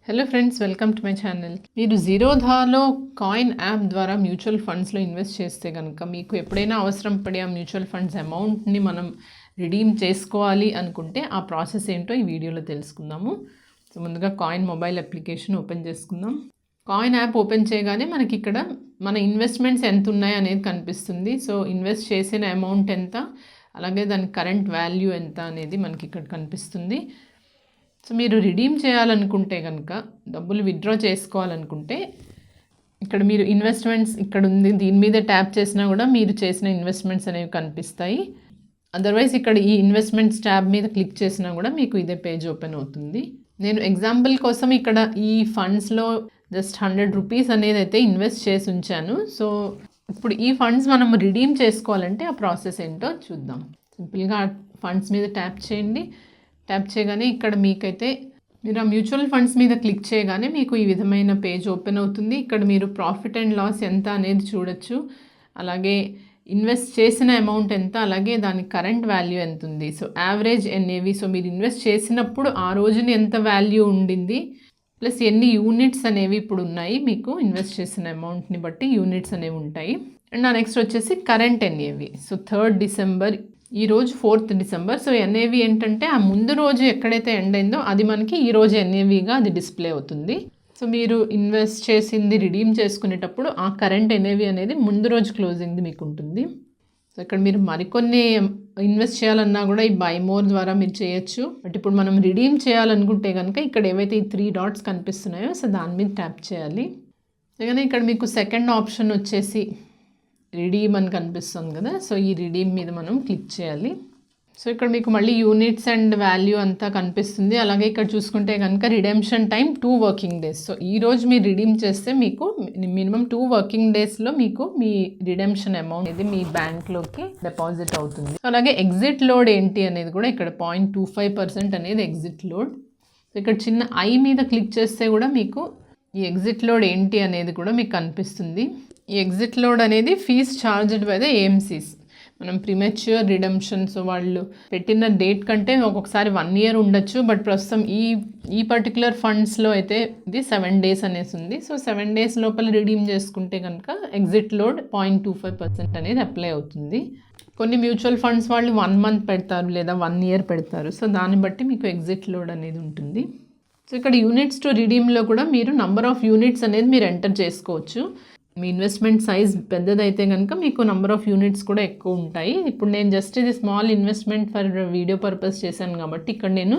Hello friends, welcome to my channel. మీరు జీరోధాలో coin app ద్వారా mutual ఫండ్స్లో ఇన్వెస్ట్ చేస్తే కనుక మీకు ఎప్పుడైనా అవసరం పడే ఆ మ్యూచువల్ ఫండ్స్ అమౌంట్ని మనం రిడీమ్ చేసుకోవాలి అనుకుంటే ఆ ప్రాసెస్ ఏంటో ఈ వీడియోలో తెలుసుకుందాము. సో ముందుగా కాయిన్ మొబైల్ అప్లికేషన్ ఓపెన్ చేసుకుందాం. కాయిన్ యాప్ ఓపెన్ చేయగానే మనకి ఇక్కడ మన ఇన్వెస్ట్మెంట్స్ ఎంత ఉన్నాయి అనేది కనిపిస్తుంది. సో ఇన్వెస్ట్ చేసిన అమౌంట్ ఎంత, అలాగే దాని కరెంట్ వాల్యూ ఎంత అనేది మనకి ఇక్కడ కనిపిస్తుంది. సో మీరు రిడీమ్ చేయాలనుకుంటే కనుక, డబ్బులు విత్డ్రా చేసుకోవాలనుకుంటే ఇక్కడ మీరు ఇన్వెస్ట్మెంట్స్ ఇక్కడ ఉంది, దీని మీద ట్యాప్ చేసినా కూడా మీరు చేసిన ఇన్వెస్ట్మెంట్స్ అనేవి కనిపిస్తాయి. అదర్వైజ్ ఇక్కడ ఈ ఇన్వెస్ట్మెంట్స్ ట్యాబ్ మీద క్లిక్ చేసినా కూడా మీకు ఇదే పేజ్ ఓపెన్ అవుతుంది. నేను ఎగ్జాంపుల్ కోసం ఇక్కడ ఈ ఫండ్స్లో జస్ట్ 100 రూపీస్ అనేది అయితే ఇన్వెస్ట్ చేసి ఉంచాను. సో ఇప్పుడు ఈ ఫండ్స్ మనం రిడీమ్ చేసుకోవాలంటే ఆ ప్రాసెస్ ఏంటో చూద్దాం. సింపుల్గా ఫండ్స్ మీద ట్యాప్ చేయండి. ట్యాప్ చేయగానే ఇక్కడ మీకైతే మీరు ఆ మ్యూచువల్ ఫండ్స్ మీద క్లిక్ చేయగానే మీకు ఈ విధమైన పేజ్ ఓపెన్ అవుతుంది. ఇక్కడ మీరు ప్రాఫిట్ అండ్ లాస్ ఎంత అనేది చూడొచ్చు, అలాగే ఇన్వెస్ట్ చేసిన అమౌంట్ ఎంత, అలాగే దాని కరెంట్ వాల్యూ ఎంత ఉంది. సో యావరేజ్ ఎన్ఏవి, సో మీరు ఇన్వెస్ట్ చేసినప్పుడు ఆ రోజుని ఎంత వాల్యూ ఉండింది, ప్లస్ ఎన్ని యూనిట్స్ అనేవి ఇప్పుడు ఉన్నాయి, మీకు ఇన్వెస్ట్ చేసిన అమౌంట్ని బట్టి యూనిట్స్ అనేవి ఉంటాయి. అండ్ నా నెక్స్ట్ వచ్చేసి current NAV. So 3rd December, ఈరోజు 4th December. సో ఎన్ఏవి ఏంటంటే ఆ ముందు రోజు ఎక్కడైతే ఎండ్ అయిందో అది మనకి ఈరోజు ఎన్ఏవిగా అది డిస్ప్లే అవుతుంది. సో మీరు ఇన్వెస్ట్ చేసింది రిడీమ్ చేసుకునేటప్పుడు ఆ కరెంట్ ఎన్ఏవి అనేది ముందు రోజు క్లోజింగ్ది మీకు ఉంటుంది. సో ఇక్కడ మీరు మరికొన్ని ఇన్వెస్ట్ చేయాలన్నా కూడా ఈ బై మోర్ ద్వారా మీరు చేయొచ్చు. బట్ ఇప్పుడు మనం రిడీమ్ చేయాలనుకుంటే కనుక ఇక్కడ ఏవైతే ఈ 3 డాట్స్ కనిపిస్తున్నాయో సో దాని మీద ట్యాప్ చేయాలి. అలాగే ఇక్కడ మీకు సెకండ్ ఆప్షన్ వచ్చేసి రిడీమ్ అని కనిపిస్తుంది కదా, సో ఈ రిడీమ్ మీద మనం క్లిక్ చేయాలి. సో ఇక్కడ మీకు మళ్ళీ యూనిట్స్ అండ్ వాల్యూ అంతా కనిపిస్తుంది. అలాగే ఇక్కడ చూసుకుంటే కనుక redemption time 2 working days. So ఈరోజు మీరు రిడీమ్ చేస్తే మీకు మినిమం 2 వర్కింగ్ డేస్లో మీకు మీ రిడెంప్షన్ అమౌంట్ ఇది మీ బ్యాంక్లోకి డిపాజిట్ అవుతుంది. సో అలాగే ఎగ్జిట్ లోడ్ ఏంటి అనేది కూడా ఇక్కడ 0.25% అనేది ఎగ్జిట్ లోడ్. సో ఇక్కడ చిన్న ఐ మీద క్లిక్ చేస్తే కూడా మీకు ఈ ఎగ్జిట్ లోడ్ ఏంటి అనేది కూడా మీకు కనిపిస్తుంది. ఈ ఎగ్జిట్ లోడ్ అనేది fees charged by the AMCs. మనం ప్రీమెచ్యూర్ రిడెంప్షన్, సో వాళ్ళు పెట్టిన డేట్ కంటే ఒక్కొక్కసారి 1 year ఉండొచ్చు. బట్ ప్రస్తుతం ఈ పర్టికులర్ ఫండ్స్లో అయితే ఇది 7 days అనేసి ఉంది. సో 7 days లోపల రిడీమ్ చేసుకుంటే కనుక ఎగ్జిట్ లోడ్ 0.25% అనేది అప్లై అవుతుంది. కొన్ని మ్యూచువల్ ఫండ్స్ వాళ్ళు 1 month పెడతారు లేదా 1 year పెడతారు. సో దాన్ని బట్టి మీకు ఎగ్జిట్ లోడ్ అనేది ఉంటుంది. సో ఇక్కడ యూనిట్స్ టు రిడీమ్లో కూడా మీరు నంబర్ ఆఫ్ యూనిట్స్ అనేది మీరు ఎంటర్ చేసుకోవచ్చు. మీ ఇన్వెస్ట్మెంట్ సైజ్ పెద్దదైతే కనుక మీకు నంబర్ ఆఫ్ యూనిట్స్ కూడా ఎక్కువ ఉంటాయి. ఇప్పుడు నేను జస్ట్ ఇది small investment for video purpose చేశాను కాబట్టి ఇక్కడ నేను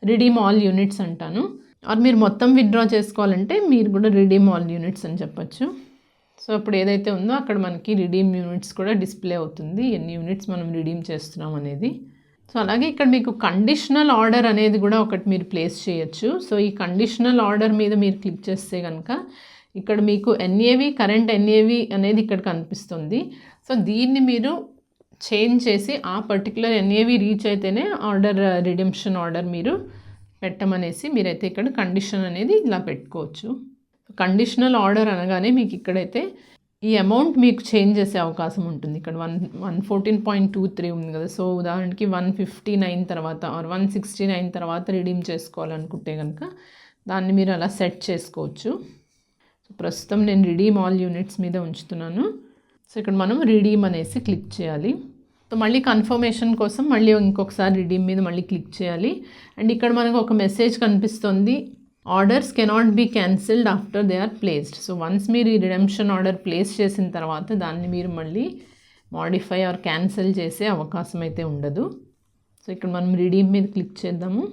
రిడీమ్ ఆల్ యూనిట్స్ అంటాను. ఆర్ మీరు మొత్తం విత్డ్రా చేసుకోవాలంటే మీరు కూడా రిడీమ్ ఆల్ యూనిట్స్ అని చెప్పచ్చు. సో ఇప్పుడు ఏదైతే ఉందో అక్కడ మనకి రిడీమ్ యూనిట్స్ కూడా డిస్ప్లే అవుతుంది, ఎన్ని యూనిట్స్ మనం రిడీమ్ చేస్తున్నాం అనేది. సో అలాగే ఇక్కడ మీకు కండిషనల్ ఆర్డర్ అనేది కూడా ఒకటి మీరు ప్లేస్ చేయొచ్చు. సో ఈ కండిషనల్ ఆర్డర్ మీద మీరు క్లిక్ చేస్తే కనుక ఇక్కడ మీకు ఎన్ఏవి, కరెంట్ ఎన్ఏవి అనేది ఇక్కడ కనిపిస్తుంది. సో దీన్ని మీరు చేంజ్ చేసి ఆ పర్టికులర్ ఎన్ఏవి రీచ్ అయితేనే ఆర్డర్ రిడెంప్షన్ ఆర్డర్ మీరు పెట్టమనేసి మీరైతే ఇక్కడ కండిషన్ అనేది ఇలా పెట్టుకోవచ్చు. కండిషనల్ ఆర్డర్ అనగానే మీకు ఇక్కడైతే ఈ అమౌంట్ మీకు చేంజ్ చేసే అవకాశం ఉంటుంది. ఇక్కడ 114.23 ఉంది కదా, సో ఉదాహరణకి 159 తర్వాత ఆర్ 169 తర్వాత రిడీమ్ చేసుకోవాలనుకుంటే కనుక దాన్ని మీరు అలా సెట్ చేసుకోవచ్చు. సో ప్రస్తుతం నేను రిడీమ్ ఆల్ యూనిట్స్ మీద ఉంచుతున్నాను. సో ఇక్కడ మనం రిడీమ్ అనేసి క్లిక్ చేయాలి. సో మళ్ళీ కన్ఫర్మేషన్ కోసం మళ్ళీ ఇంకొకసారి రిడీమ్ మీద మళ్ళీ క్లిక్ చేయాలి. అండ్ ఇక్కడ మనకు ఒక మెసేజ్ కనిపిస్తుంది, orders cannot be cancelled after they are placed. So once మీరు ఈ రిడెంప్షన్ ఆర్డర్ ప్లేస్ చేసిన తర్వాత దాన్ని మీరు మళ్ళీ మాడిఫై ఆర్ క్యాన్సిల్ చేసే అవకాశం అయితే ఉండదు. సో ఇక్కడ మనం రిడీమ్ మీద క్లిక్ చేద్దాము.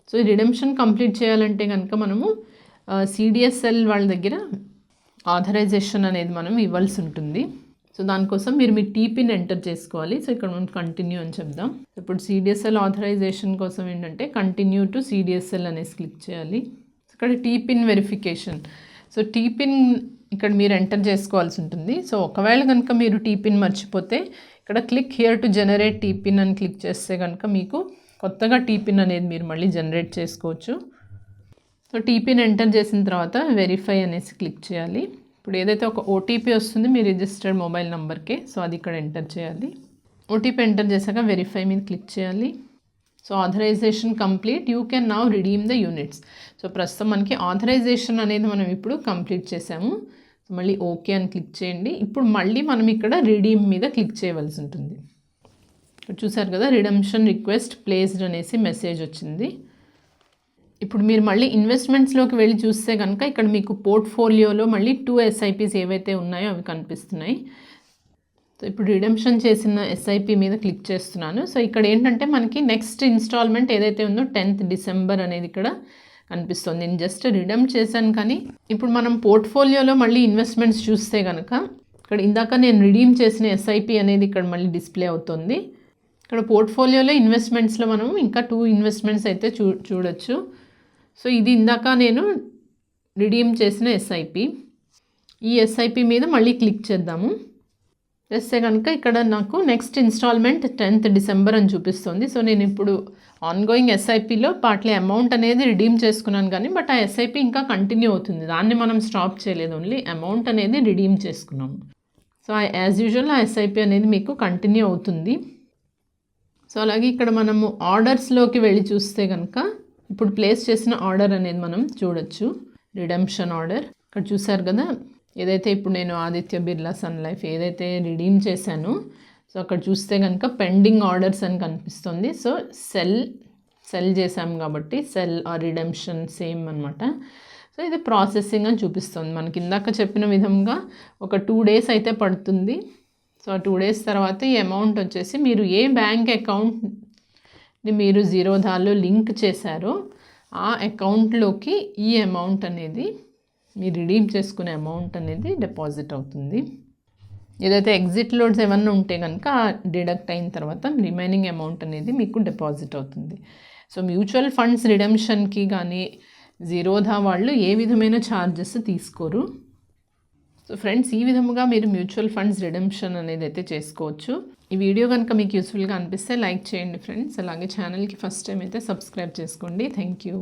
సో ఈ రిడెంప్షన్ కంప్లీట్ చేయాలంటే కనుక మనము సిడిఎస్ఎల్ వాళ్ళ దగ్గర ఆథరైజేషన్ అనేది మనం ఇవ్వాల్సి ఉంటుంది. సో దానికోసం మీరు మీ టీపిన్ ఎంటర్ చేసుకోవాలి. సో ఇక్కడ మనం కంటిన్యూ అని చెప్దాం. ఇప్పుడు సిడిఎస్ఎల్ ఆథరైజేషన్ కోసం ఏంటంటే కంటిన్యూ టు సిడిఎస్ఎల్ అనేసి క్లిక్ చేయాలి. ఇక్కడ టీపిన్ వెరిఫికేషన్. సో టీపిన్ ఇక్కడ మీరు ఎంటర్ చేసుకోవాల్సి ఉంటుంది. సో ఒకవేళ కనుక మీరు టీపిన్ మర్చిపోతే ఇక్కడ click here to generate TPIN అని క్లిక్ చేస్తే కనుక మీకు కొత్తగా టీపిన్ అనేది మీరు మళ్ళీ జనరేట్ చేసుకోవచ్చు. సో టీపిన్ ఎంటర్ చేసిన తర్వాత వెరిఫై అనేసి క్లిక్ చేయాలి. ఇప్పుడు ఏదైతే ఒక ఓటీపీ వస్తుంది మీ రిజిస్టర్డ్ మొబైల్ నెంబర్కే, సో అది ఇక్కడ ఎంటర్ చేయాలి. ఓటీపీ ఎంటర్ చేశాక వెరిఫై మీద క్లిక్ చేయాలి. So authorization complete, you can now redeem the units. So ప్రస్తుతం మనకి ఆథరైజేషన్ అనేది మనం ఇప్పుడు కంప్లీట్ చేసాము. సో మళ్ళీ ఓకే అని క్లిక్ చేయండి. ఇప్పుడు మళ్ళీ మనం ఇక్కడ రిడీమ్ మీద క్లిక్ చేయవలసి ఉంటుంది. చూసారు కదా, రిడెంప్షన్ రిక్వెస్ట్ ప్లేస్డ్ అనేసి మెసేజ్ వచ్చింది. ఇప్పుడు మీరు మళ్ళీ ఇన్వెస్ట్మెంట్స్లోకి వెళ్ళి చూస్తే కనుక ఇక్కడ మీకు పోర్ట్ఫోలియోలో మళ్ళీ 2 SIPs ఏవైతే ఉన్నాయో అవి కనిపిస్తున్నాయి. సో ఇప్పుడు రిడెంప్షన్ చేసిన SIP మీద క్లిక్ చేస్తున్నాను. సో ఇక్కడ ఏంటంటే మనకి నెక్స్ట్ ఇన్స్టాల్మెంట్ ఏదైతే ఉందో 10th డిసెంబర్ అనేది ఇక్కడ కనిపిస్తుంది. నేను జస్ట్ రిడెమ్ చేశాను, కానీ ఇప్పుడు మనం పోర్ట్ఫోలియోలో మళ్ళీ ఇన్వెస్ట్మెంట్స్ చూస్తే కనుక ఇక్కడ ఇందాక నేను రిడీమ్ చేసిన SIP అనేది ఇక్కడ మళ్ళీ డిస్ప్లే అవుతుంది. ఇక్కడ పోర్ట్ఫోలియోలో ఇన్వెస్ట్మెంట్స్లో మనం ఇంకా 2 ఇన్వెస్ట్మెంట్స్ అయితే చూడొచ్చు. సో ఇది ఇందాక నేను రిడీమ్ చేసిన SIP. ఈ SIP మీద మళ్ళీ క్లిక్ చేద్దాము. చేస్తే కనుక ఇక్కడ నాకు నెక్స్ట్ ఇన్స్టాల్మెంట్ 10th డిసెంబర్ అని చూపిస్తుంది. సో నేను ఇప్పుడు ఆన్గోయింగ్ SIPలో పార్ట్లీ అమౌంట్ అనేది రిడీమ్ చేసుకున్నాను, కానీ బట్ ఆ SIP ఇంకా కంటిన్యూ అవుతుంది. దాన్ని మనం స్టాప్ చేయలేదు, ఓన్లీ అమౌంట్ అనేది రిడీమ్ చేసుకున్నాము. సో యాజ్ యూజువల్ ఆ SIP అనేది మీకు కంటిన్యూ అవుతుంది. సో అలాగే ఇక్కడ మనము ఆర్డర్స్లోకి వెళ్ళి చూస్తే కనుక ఇప్పుడు ప్లేస్ చేసిన ఆర్డర్ అనేది మనం చూడొచ్చు. రిడెంప్షన్ ఆర్డర్ ఇక్కడ చూసారు కదా, ఏదైతే ఇప్పుడు నేను ఆదిత్య బిర్లా సన్ లైఫ్ ఏదైతే రిడీమ్ చేశానో, సో అక్కడ చూస్తే కనుక పెండింగ్ ఆర్డర్స్ అని కనిపిస్తుంది. సో సెల్ చేసాం కాబట్టి సెల్ ఆర్ రిడెంప్షన్ సేమ్ అనమాట. సో ఇది ప్రాసెసింగ్ అని చూపిస్తుంది. మనకి ఇందాక చెప్పిన విధంగా ఒక 2 days అయితే పడుతుంది. సో ఆ 2 days తర్వాత ఈ అమౌంట్ వచ్చేసి మీరు ఏ బ్యాంక్ అకౌంట్ని మీరు జీరోధాలో లింక్ చేశారో ఆ అకౌంట్లోకి ఈ అమౌంట్ అనేది మీరు రిడీమ్ చేసుకునే అమౌంట్ అనేది డిపాజిట్ అవుతుంది. ఏదైతే ఎగ్జిట్ లోడ్స్ ఏమన్నా ఉంటే కనుక డిడక్ట్ అయిన తర్వాత రిమైనింగ్ అమౌంట్ అనేది మీకు డిపాజిట్ అవుతుంది. సో మ్యూచువల్ ఫండ్స్ రిడెంప్షన్కి కానీ జీరోధా వాళ్ళు ఏ విధమైన ఛార్జెస్ తీసుకోరు. సో ఫ్రెండ్స్, ఈ విధముగా మీరు మ్యూచువల్ ఫండ్స్ రిడెంప్షన్ అనేది అయితే చేసుకోవచ్చు. ఈ వీడియో కనుక మీకు యూస్ఫుల్గా అనిపిస్తే లైక్ చేయండి ఫ్రెండ్స్. అలాగే ఛానల్కి ఫస్ట్ టైం అయితే సబ్స్క్రైబ్ చేసుకోండి. Thank you.